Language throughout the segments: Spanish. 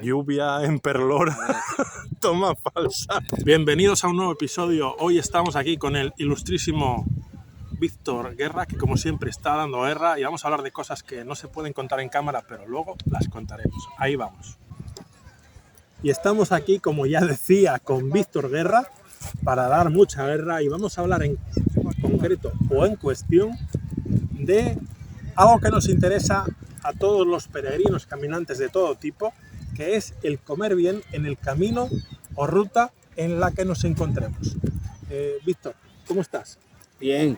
Lluvia en Perlora, toma falsa. Bienvenidos a un nuevo episodio. Hoy estamos aquí con el ilustrísimo Víctor Guerra, que como siempre está dando guerra, y vamos a hablar de cosas que no se pueden contar en cámara, pero luego las contaremos. Ahí vamos. Y estamos aquí, como ya decía, con Víctor Guerra para dar mucha guerra, y vamos a hablar en concreto o en cuestión de algo que nos interesa a todos los peregrinos caminantes de todo tipo, que es el comer bien en el camino o ruta en la que nos encontremos. Víctor, ¿cómo estás? Bien,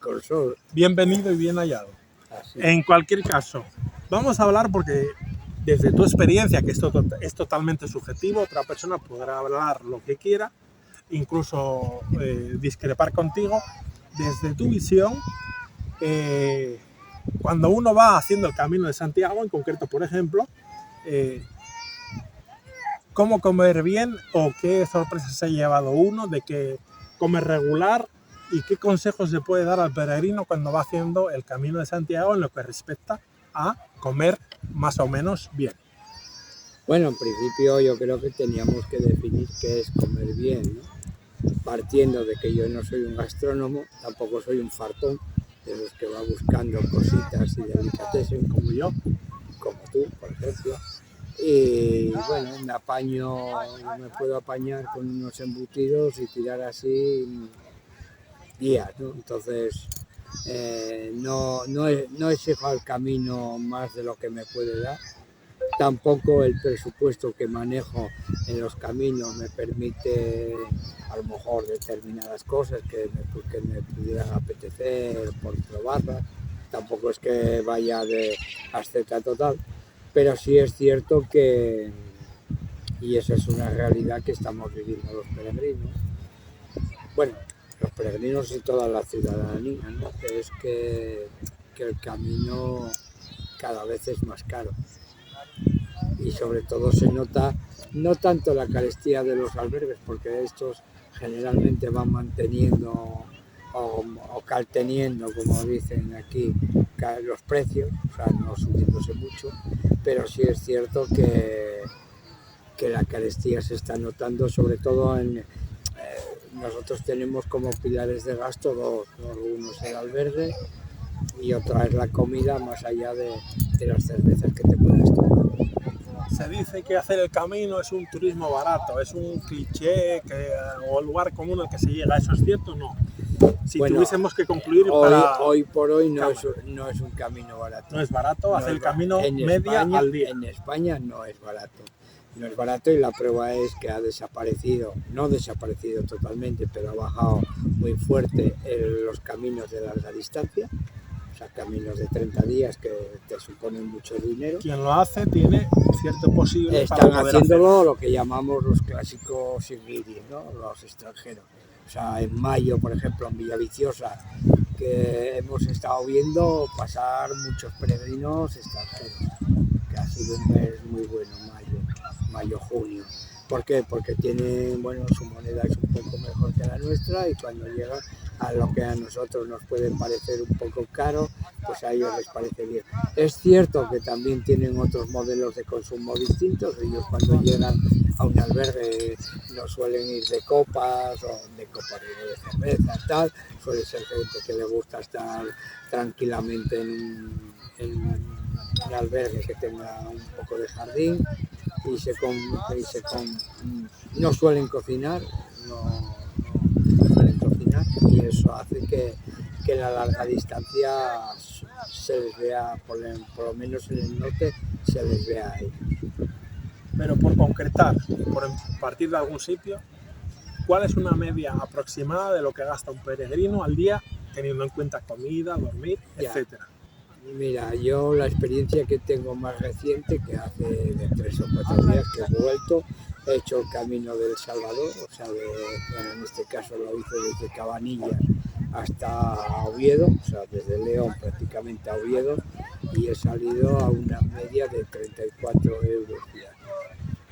con sol. Bienvenido y bien hallado. Así. En cualquier caso, vamos a hablar porque desde tu experiencia, que esto es totalmente subjetivo, otra persona podrá hablar lo que quiera, incluso discrepar contigo, desde tu visión, cuando uno va haciendo el Camino de Santiago, en concreto, por ejemplo, cómo comer bien o qué sorpresas se ha llevado uno de que come regular y qué consejos se puede dar al peregrino cuando va haciendo el Camino de Santiago en lo que respecta a comer más o menos bien. Bueno, en principio yo creo que teníamos que definir qué es comer bien, ¿no? Partiendo de que yo no soy un gastrónomo, tampoco soy un fartón, de los que va buscando cositas y delicatessen como yo, como tú, por ejemplo. Y bueno, me puedo apañar con unos embutidos y tirar así días, ¿no? Entonces, no exijo al camino más de lo que me puede dar. Tampoco el presupuesto que manejo en los caminos me permite a lo mejor determinadas cosas que me pudieran apetecer por probarlas. Tampoco es que vaya de asceta total, pero sí es cierto que, y esa es una realidad que estamos viviendo los peregrinos, bueno, los peregrinos y toda la ciudadanía, ¿no? Es que el camino cada vez es más caro. Y sobre todo se nota no tanto la carestía de los albergues, porque estos generalmente van manteniendo o calteniendo, como dicen aquí, los precios, o sea, no subiéndose mucho, pero sí es cierto que la carestía se está notando, sobre todo en... nosotros tenemos como pilares de gasto dos, uno es el albergue y otra es la comida, más allá de las cervezas que te puedes tomar. Se dice que hacer el camino es un turismo barato, es un cliché o lugar común al que se llega. ¿Eso es cierto o no? Si bueno, tuviésemos que concluir hoy por hoy no es un camino barato. No es barato hacer el camino media al día. En España no es barato. No es barato y la prueba es que ha desaparecido, no desaparecido totalmente, pero ha bajado muy fuerte los caminos de larga distancia. O sea, caminos de 30 días que te suponen mucho dinero. Quien lo hace tiene cierto posible. Están haciéndolo lo que llamamos los clásicos irridios, ¿no? Los extranjeros. O sea, en mayo, por ejemplo, en Villaviciosa, que hemos estado viendo pasar muchos peregrinos extranjeros, que ha sido un mes muy bueno, mayo-junio. ¿Por qué? Porque tienen, bueno, su moneda es un poco mejor que la nuestra y cuando llegan a lo que a nosotros nos puede parecer un poco caro, pues a ellos les parece bien. Es cierto que también tienen otros modelos de consumo distintos. Ellos cuando llegan a un albergue no suelen ir de copas o de cerveza, tal. Suele ser gente que le gusta estar tranquilamente en un albergue que tenga un poco de jardín no suelen cocinar, y eso hace que la larga distancia se les vea, por lo menos en el norte, se les vea ahí. Pero por concretar, por partir de algún sitio, ¿cuál es una media aproximada de lo que gasta un peregrino al día, teniendo en cuenta comida, dormir, etcétera? Mira, yo la experiencia que tengo más reciente, que hace de 3 o 4 días que he vuelto, he hecho el camino del Salvador, o sea, bueno, en este caso lo hice desde Cabanillas hasta Oviedo, o sea, desde León prácticamente a Oviedo, y he salido a una media de 34 euros diarios,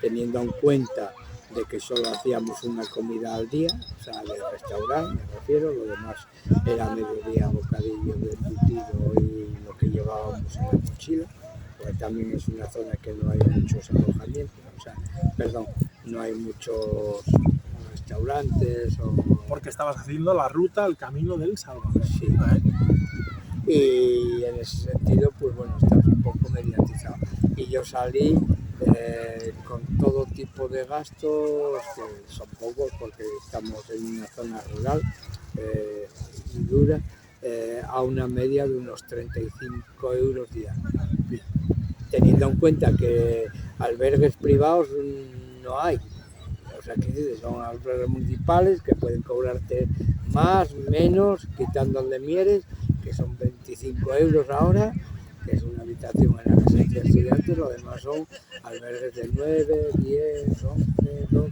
teniendo en cuenta de que solo hacíamos una comida al día, o sea, del restaurante me refiero, lo demás era mediodía, bocadillo de embutido y lo que llevábamos en la mochila. porque también es una zona que no hay muchos alojamientos, o sea, perdón, no hay muchos restaurantes o... Porque estabas haciendo la ruta, el camino del Salvador. Sí. Y en ese sentido, pues bueno, estás un poco mediatizado. Y yo salí con todo tipo de gastos, que son pocos porque estamos en una zona rural y dura, a una media de unos 35 euros diarios. Teniendo en cuenta que albergues privados no hay. O sea, que son albergues municipales que pueden cobrarte más, menos, quitando el de Mieres, que son 25 euros ahora, que es una habitación en la residencia de estudiantes, lo demás son albergues de 9, 10, 11, 12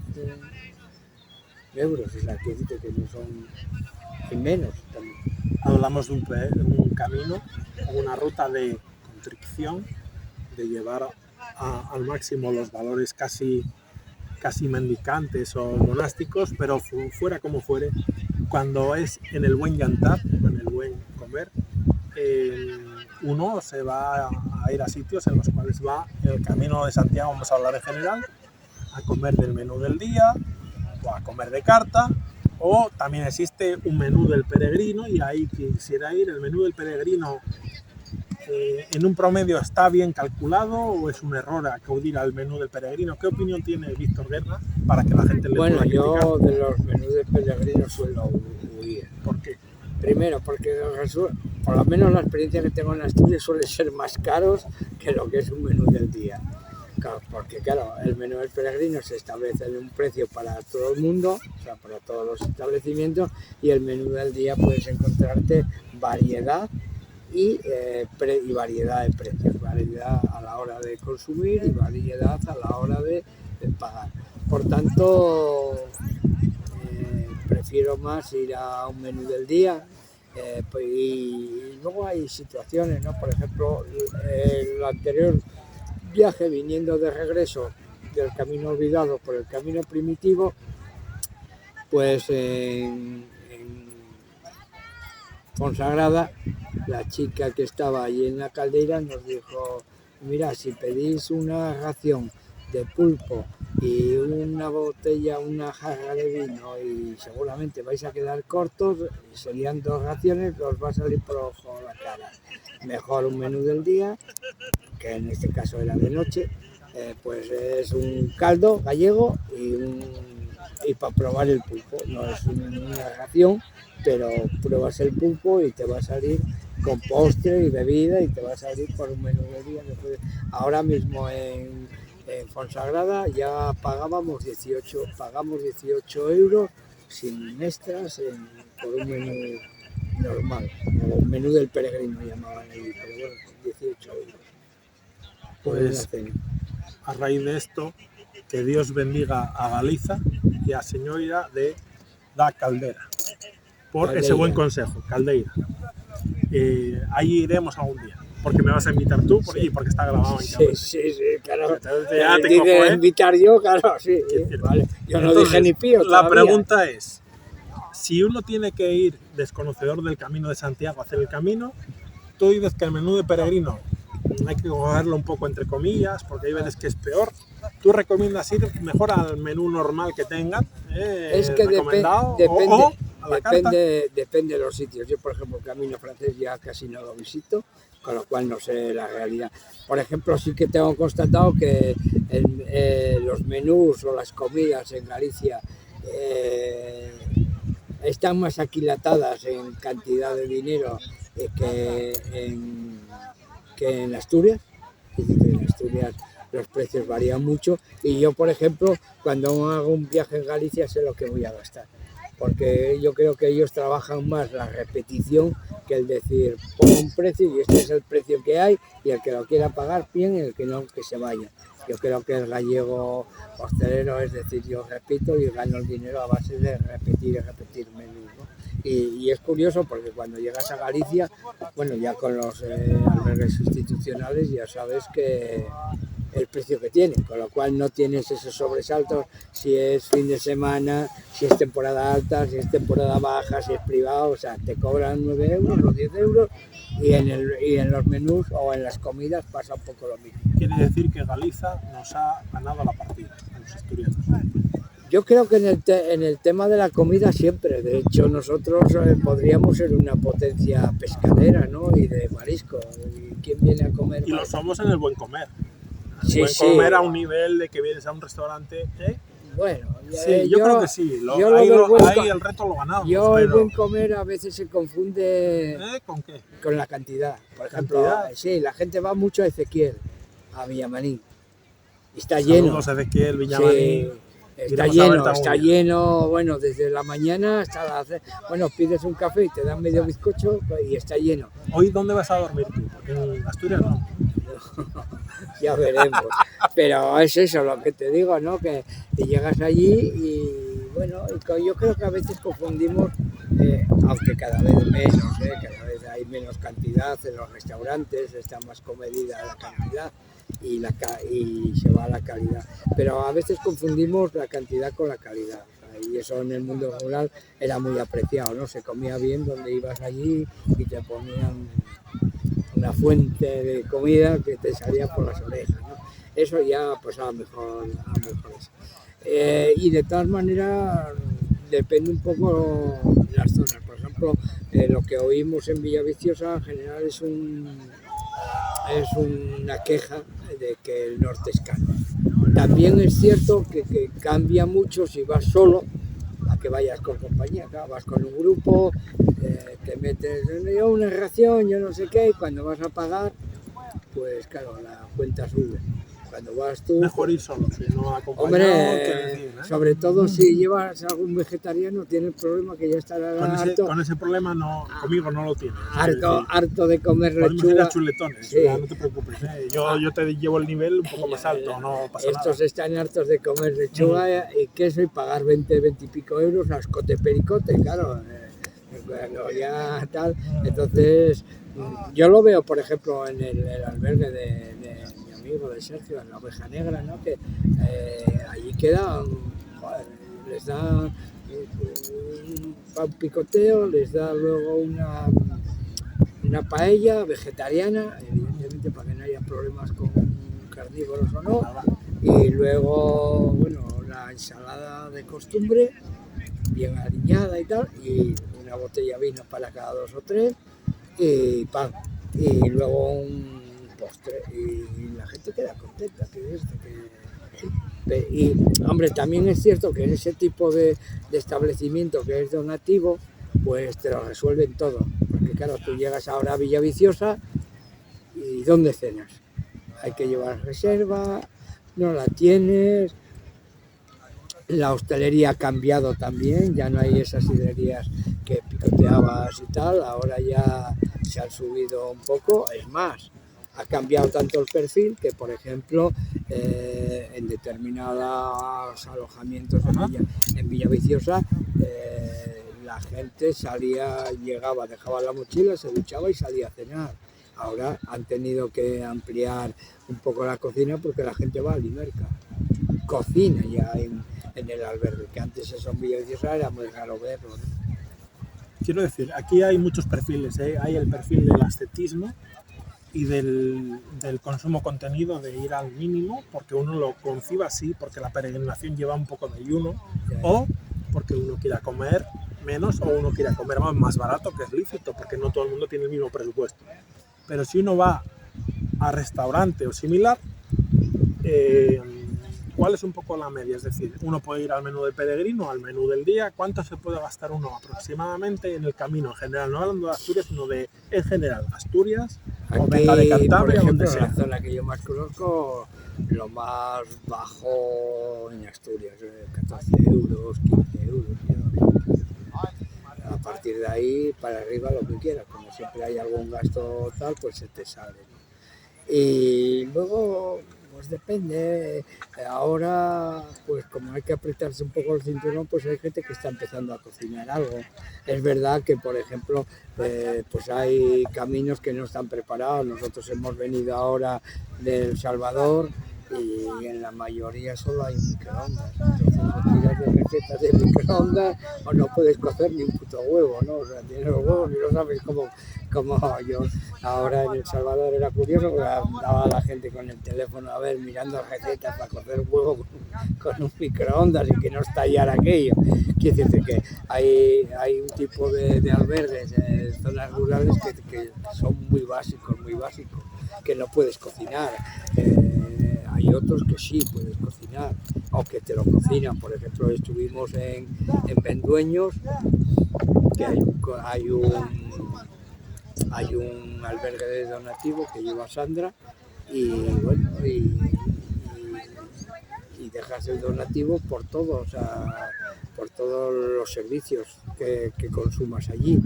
euros, o sea, que no son, y menos también. Hablamos de un camino, una ruta de contrición, de llevar al máximo los valores casi mendicantes o monásticos, pero fuera como fuere, cuando es en el buen yantar, en el buen comer, uno se va a ir a sitios en los cuales va el camino de Santiago, vamos a hablar en general, a comer del menú del día o a comer de carta, o también existe un menú del peregrino, y ahí quisiera ir. El menú del peregrino en un promedio está bien calculado o es un error acudir al menú del peregrino. ¿Qué opinión tiene Víctor Guerra para que la gente le pueda criticar? Bueno, yo de los menús del peregrino suelo huir. ¿Por qué? Primero, porque por lo menos la experiencia que tengo en Asturias suele ser más caros que lo que es un menú del día. Claro, porque claro, el menú del peregrino se establece en un precio para todo el mundo, o sea, para todos los establecimientos, y el menú del día puedes encontrarte variedad y variedad de precios, variedad a la hora de consumir y variedad a la hora de pagar. Por tanto, prefiero más ir a un menú del día. Y luego hay situaciones, ¿no? Por ejemplo, el anterior viaje, viniendo de regreso del camino olvidado por el camino primitivo, pues en Fonsagrada, la chica que estaba allí en la caldera nos dijo: mira, si pedís una ración de pulpo y una botella, una jarra de vino, y seguramente vais a quedar cortos, serían 2 raciones, os va a salir por ojo la cara. Mejor un menú del día, que en este caso era de noche, pues es un caldo gallego y para probar el pulpo. No es una ración, pero pruebas el pulpo y te va a salir con postre y bebida, y te va a salir por un menú de día. Ahora mismo en Fonsagrada ya pagamos 18 euros sin extras por un menú normal, o un menú del peregrino llamaban ahí, pero bueno, 18 euros. Pues a raíz de esto, que Dios bendiga a Galiza y a Señora de da Caldera por Caldeira. Ese buen consejo, Caldeira. Ahí iremos algún día, porque me vas a invitar tú y porque está grabado en cámara. Sí, claro. Ya te cojo, invitar yo, claro, sí. Vale. Yo no dije ni pío. La pregunta es, si uno tiene que ir desconocedor del camino de Santiago a hacer el camino, tú dices que el menú de peregrino hay que cogerlo un poco entre comillas, porque hay veces que es peor. ¿Tú recomiendas ir mejor al menú normal que tengan? Es que recomendado, depende de los sitios. Yo, por ejemplo, el camino francés ya casi no lo visito, con lo cual no sé la realidad. Por ejemplo, sí que tengo constatado que los menús o las comidas en Galicia están más aquilatadas en cantidad de dinero que en Asturias. En Asturias los precios varían mucho, y yo, por ejemplo, cuando hago un viaje en Galicia sé lo que voy a gastar, porque yo creo que ellos trabajan más la repetición que el decir pongo un precio y este es el precio que hay, y el que lo quiera pagar bien, y el que no, que se vaya. Yo creo que el gallego hostelero, es decir, yo repito y gano el dinero a base de repetir menús, ¿no? Y es curioso porque cuando llegas a Galicia, bueno, ya con los albergues institucionales ya sabes que el precio que tiene, con lo cual no tienes esos sobresaltos si es fin de semana, si es temporada alta, si es temporada baja, si es privado, o sea, te cobran 9 euros o 10 euros y en los menús o en las comidas pasa un poco lo mismo. Quiere decir que Galiza nos ha ganado la partida a los asturianos. Yo creo que en el tema de la comida siempre, de hecho nosotros podríamos ser una potencia pescadera, ¿no? Y de marisco. ¿Y quién viene a comer? Y lo somos en el buen comer. Sí, buen sí. comer a un nivel de que vienes a un restaurante. Bueno, Sí, yo creo que sí. Ahí el reto lo ganamos. El buen comer a veces se confunde ¿con qué? con la cantidad. Por ejemplo, sí, la gente va mucho a Ezequiel, a Villamarín. Y está lleno. Saludos a Ezequiel, Villamarín. Sí. Está lleno, bueno, desde la mañana hasta las... Bueno, pides un café y te dan medio bizcocho y está lleno. ¿Hoy dónde vas a dormir tú? Porque en Asturias no. Ya veremos. Pero es eso lo que te digo, ¿no? Que llegas allí y, bueno, yo creo que a veces confundimos, aunque cada vez menos, cada vez hay menos cantidad en los restaurantes, está más comedida la cantidad. Y se va a la calidad. Pero a veces confundimos la cantidad con la calidad. Y eso en el mundo rural era muy apreciado, ¿no? Se comía bien donde ibas allí y te ponían una fuente de comida que te salía por las orejas, ¿no? Eso ya pues a lo mejor es. Y de todas maneras depende un poco de las zonas. Por ejemplo, lo que oímos en Villaviciosa en general es una queja de que el norte es caro. También es cierto que cambia mucho si vas solo a que vayas con compañía. Claro, vas con un grupo, te metes en una ración, yo no sé qué, y cuando vas a pagar, pues claro, la cuenta sube. Cuando vas tú... Mejor ir solo, si no acompañado. Hombre, sobre todo si llevas algún vegetariano, tienes el problema que ya estará harto. Con ese problema no, conmigo no lo tienes. Harto de comer lechuga. Podemos ir a chuletones, sí. No te preocupes. Yo te llevo el nivel un poco más alto, no pasa nada. Estos están hartos de comer lechuga y queso y pagar 20 y pico euros a escote pericote, claro. Bueno, ya tal. Entonces, yo lo veo, por ejemplo, en el albergue de amigo de Sergio, en la Oveja Negra, ¿no? Que allí quedan, joder, les da un pan picoteo, les da luego una paella vegetariana, evidentemente para que no haya problemas con carnívoros o no, y luego, bueno, la ensalada de costumbre, bien aliñada y tal, y una botella de vino para cada 2 o 3, y pan, y luego un postre, y la gente queda contenta. Y hombre, también es cierto que en ese tipo de establecimiento que es donativo, pues te lo resuelven todo, porque claro, tú llegas ahora a Villaviciosa y ¿dónde cenas? Hay que llevar reserva, no la tienes. La hostelería ha cambiado también, ya no hay esas sidrerías que picoteabas y tal, ahora ya se han subido un poco, es más, ha cambiado tanto el perfil que, por ejemplo, en determinados alojamientos en Villaviciosa, la gente salía, llegaba, dejaba la mochila, se duchaba y salía a cenar. Ahora han tenido que ampliar un poco la cocina porque la gente va a Limerca. Cocina ya en el albergue, que antes eso en Villaviciosa era muy raro verlo, ¿no? Quiero decir, aquí hay muchos perfiles, ¿eh? Hay el perfil del ascetismo y del consumo contenido, de ir al mínimo, porque uno lo conciba así, porque la peregrinación lleva un poco de ayuno, o porque uno quiera comer menos o uno quiera comer más barato, que es lícito, porque no todo el mundo tiene el mismo presupuesto. Pero si uno va a restaurante o similar, ¿cuál es un poco la media? Es decir, uno puede ir al menú del peregrino, al menú del día. ¿Cuánto se puede gastar uno aproximadamente en el camino en general? No hablando de Asturias, sino de, en general, Asturias, o Venta de Cantabria, por ejemplo, donde sea. La zona que yo más conozco, lo más bajo en Asturias, 14 euros, 15 euros. A partir de ahí, para arriba, lo que quieras. Como siempre hay algún gasto tal, pues se te sale, ¿no? Y luego... pues depende. Ahora, pues como hay que apretarse un poco el cinturón, pues hay gente que está empezando a cocinar algo. Es verdad que, por ejemplo, pues hay caminos que no están preparados. Nosotros hemos venido ahora de El Salvador y en la mayoría solo hay microondas. Entonces o tiras de recetas de microondas o no puedes cocer ni un puto huevo, ¿no? O sea, tienes los huevos y no sabes cómo yo. Ahora en El Salvador era curioso, porque andaba la gente con el teléfono a ver, mirando recetas para cocer huevo con un microondas y que no estallara aquello. Quiere decir que hay un tipo de albergues en zonas rurales que son muy básicos, que no puedes cocinar. Hay otros que sí puedes cocinar o que te lo cocinan. Por ejemplo, estuvimos en Vendueños, que hay un albergue de donativo que lleva Sandra y bueno, y dejas el donativo por todo, o sea, por todos los servicios que consumas allí,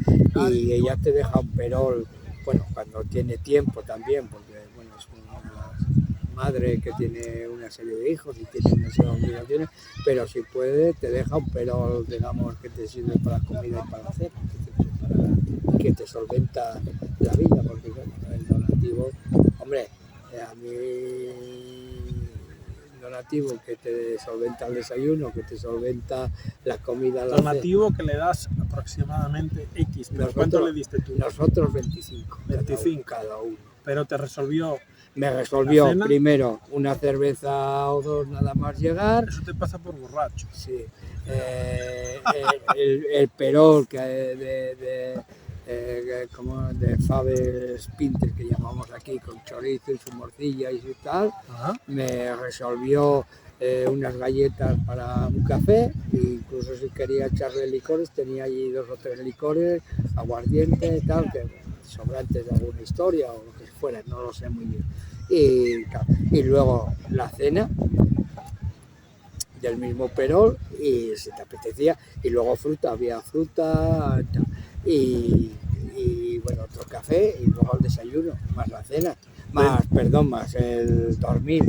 y ella te deja un perol, bueno, cuando tiene tiempo también, porque bueno, es una madre que tiene una serie de hijos y tiene una serie de obligaciones, pero si puede te deja un perol, digamos, que te sirve para comida y para la cena, que te solventa la vida, porque bueno, el donativo, hombre, a mí donativo que te solventa el desayuno, que te solventa la comida. Donativo que le das aproximadamente X, pero ¿cuánto le diste tú? Nosotros 25. 25 cada uno. Pero te resolvió. Me resolvió primero una cerveza o dos nada más llegar. Eso te pasa por borracho. Sí. El perol que de Faves Pinter, que llamamos aquí, con chorizo y su morcilla y su tal. Ajá. Me resolvió unas galletas para un café, e incluso si quería echarle licores, tenía allí 2 o 3 licores, aguardiente y tal, que sobrantes de alguna historia o lo que fuera, no lo sé muy bien. Y luego la cena del mismo perol, y si te apetecía, y luego fruta, había fruta y bueno, otro café, y luego el desayuno, más la cena, más el dormir.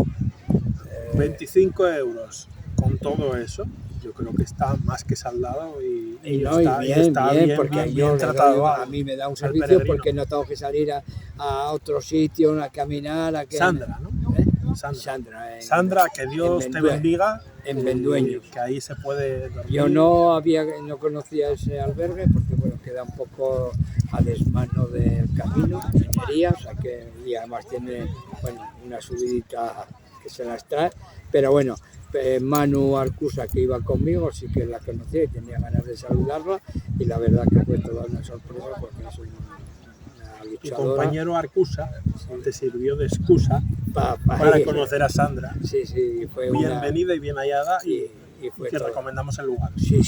25 euros con todo eso, yo creo que está más que saldado y está bien, porque bien tratado. A mí me da un servicio porque no tengo que salir a otro sitio, a caminar. Sandra, ¿no? Sandra, que Dios te bendiga. En Vendueños. Que ahí se puede dormir. Yo no conocía ese albergue porque bueno, queda un poco a desmano del camino, Minería, o sea y además tiene una subidita que se las trae, pero bueno, Manu Arcusa, que iba conmigo, sí que la conocía y tenía ganas de saludarla, y la verdad que fue toda una sorpresa porque es una luchadora. Tu compañero Arcusa te sirvió de excusa para conocer a Sandra. Sí, fue bienvenida y bien hallada, y fue te recomendamos el lugar. Sí,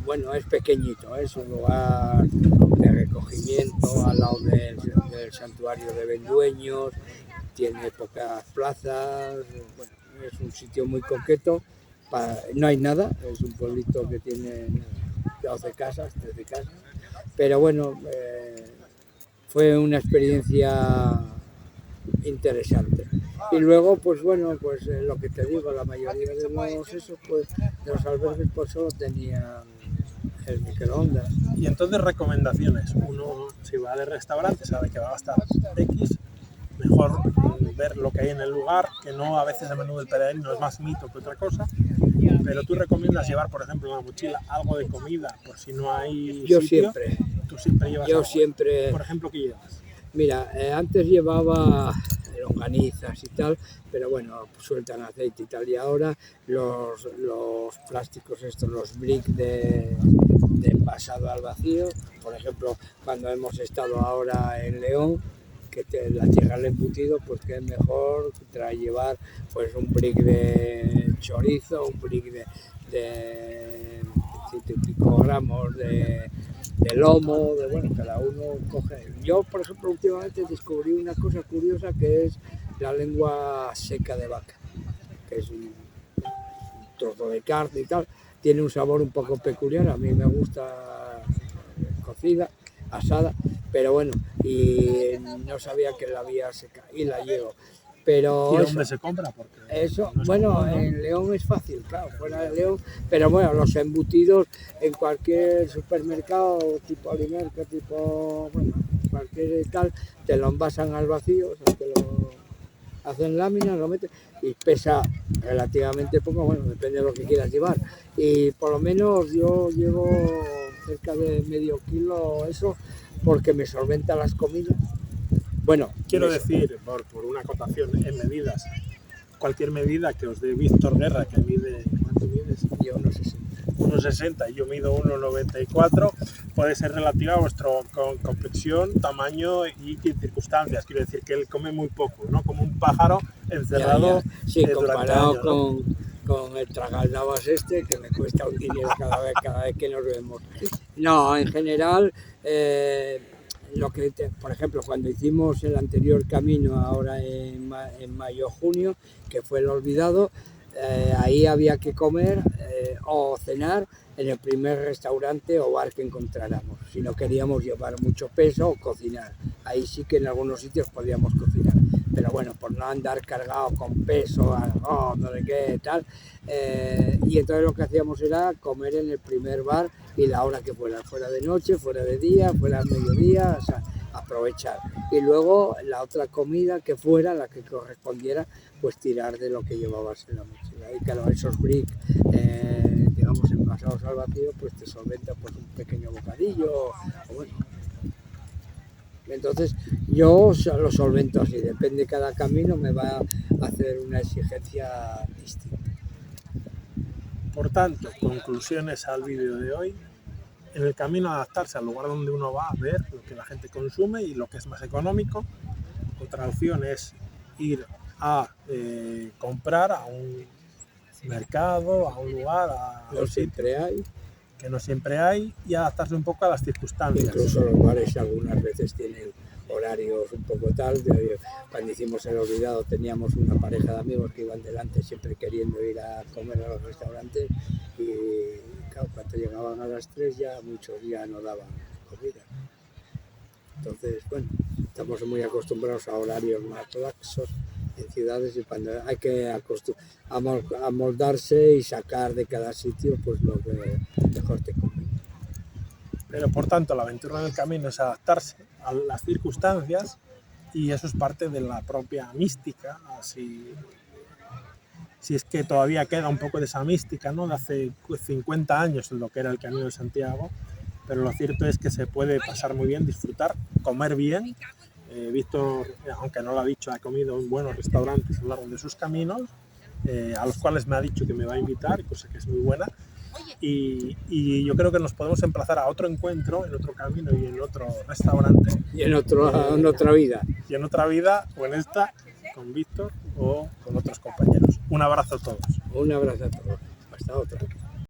bueno, es pequeñito, es un lugar de recogimiento al lado del santuario de Vendueños, tiene pocas plazas, bueno, es un sitio muy coqueto, no hay nada, es un pueblito que tiene 12 casas, 13 casas, pero bueno, fue una experiencia interesante. Y luego, pues bueno, pues lo que te digo, la mayoría de los albergues pues solo tenían el microondas. Y entonces recomendaciones, uno si va de restaurante sabe que va a gastar X, mejor ver lo que hay en el lugar, que no a veces el menú del peregrino es más mito que otra cosa, pero tú recomiendas llevar, por ejemplo, en la mochila algo de comida por si no hay Yo sitio. Siempre. ¿Tú siempre llevas Yo algo? Siempre. Por ejemplo, ¿qué llevas? Mira, antes llevaba longanizas y tal, pero bueno, sueltan aceite y tal, y ahora los plásticos estos, los brick de envasado al vacío, por ejemplo, cuando hemos estado ahora en León, que la tierra al embutido, pues que es mejor llevar pues un brick de chorizo, un brick de 100 y pico gramos de lomo, bueno, cada uno coge. Yo, por ejemplo, últimamente descubrí una cosa curiosa, que es la lengua seca de vaca, que es un trozo de carne y tal, tiene un sabor un poco peculiar, a mí me gusta cocida, asada, pero bueno, y no sabía que la había seca, y la llevo. Pero ¿y dónde se compra? Porque eso, bueno, en León es fácil, claro, fuera de León, pero bueno, los embutidos en cualquier supermercado, tipo Alimerca, tipo, bueno, cualquier tal, te lo envasan al vacío, o sea, hacen láminas, lo meten y pesa relativamente poco, bueno, depende de lo que quieras llevar. Y por lo menos yo llevo cerca de medio kilo eso, porque me solventa las comidas. Bueno, quiero decir, por una acotación en medidas, cualquier medida que os dé Víctor Guerra, que mide, ¿cuánto mides? Yo no sé si 1,60 y yo mido 1,94, puede ser relativa a vuestra complexión, tamaño y circunstancias. Quiero decir que él come muy poco, ¿no? Como un pájaro encerrado. Sí, durante comparado años, ¿no? con el tragaldabas este, que me cuesta un dinero cada vez que nos vemos. No, en general, por ejemplo, cuando hicimos el anterior camino, ahora en mayo-junio, que fue el olvidado, ahí había que comer o cenar en el primer restaurante o bar que encontráramos. Si no queríamos llevar mucho peso o cocinar, ahí sí que en algunos sitios podíamos cocinar. Pero bueno, por no andar cargado con peso, no sé qué, tal. Y entonces lo que hacíamos era comer en el primer bar y la hora que fuera de noche, fuera de día, fuera al mediodía, o sea, aprovechar. Y luego la otra comida que fuera, la que correspondiera, pues tirar de lo que llevabas en la mochila. Y claro, esos bricks, digamos, envasados al vacío, pues te solventa pues un pequeño bocadillo, o bueno. Entonces yo lo solvento así, depende de cada camino, me va a hacer una exigencia distinta. Por tanto, conclusiones al vídeo de hoy. En el camino adaptarse al lugar donde uno va a ver lo que la gente consume y lo que es más económico. Otra opción es ir a comprar a un mercado, a un lugar, No siempre hay. Que no siempre hay, y adaptarse un poco a las circunstancias. Incluso los bares algunas veces tienen horarios un poco tal. Cuando hicimos el olvidado teníamos una pareja de amigos que iban delante siempre queriendo ir a comer a los restaurantes y claro, cuando llegaban a las 3 ya muchos ya no daban comida. Entonces, bueno, estamos muy acostumbrados a horarios más laxos en ciudades y cuando hay que amoldarse y sacar de cada sitio pues lo que mejor te conviene. Pero por tanto la aventura del camino es adaptarse a las circunstancias y eso es parte de la propia mística, si es que todavía queda un poco de esa mística, ¿no? De hace 50 años en lo que era el Camino de Santiago, pero lo cierto es que se puede pasar muy bien, disfrutar, comer bien. Víctor, aunque no lo ha dicho, ha comido en buenos restaurantes a lo largo de sus caminos, a los cuales me ha dicho que me va a invitar, cosa que es muy buena. Y yo creo que nos podemos emplazar a otro encuentro, en otro camino y en otro restaurante. Y en otra vida. Y en otra vida, o en esta, con Víctor o con otros compañeros. Un abrazo a todos. Un abrazo a todos. Hasta otra.